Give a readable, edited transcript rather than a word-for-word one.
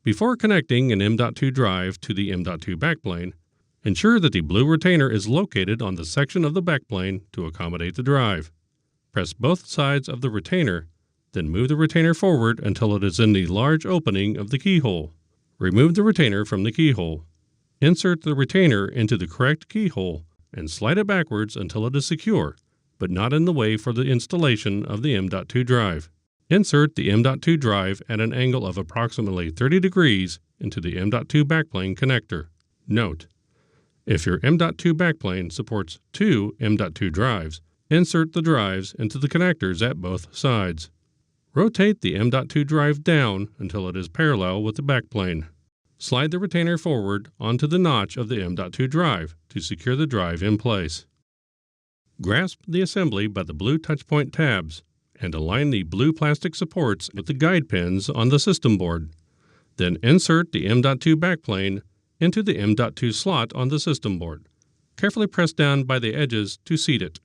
Before connecting an M.2 drive to the M.2 backplane, ensure that the blue retainer is located on the section of the backplane to accommodate the drive. Press both sides of the retainer, then move the retainer forward until it is in the large opening of the keyhole. Remove the retainer from the keyhole. Insert the retainer into the correct keyhole and slide it backwards until it is secure, but not in the way for the installation of the M.2 drive. Insert the M.2 drive at an angle of approximately 30 degrees into the M.2 backplane connector. Note: if your M.2 backplane supports two M.2 drives, insert the drives into the connectors at both sides. Rotate the M.2 drive down until it is parallel with the backplane. Slide the retainer forward onto the notch of the M.2 drive to secure the drive in place. Grasp the assembly by the blue touchpoint tabs and align the blue plastic supports with the guide pins on the system board. Then insert the M.2 backplane into the M.2 slot on the system board. Carefully press down by the edges to seat it.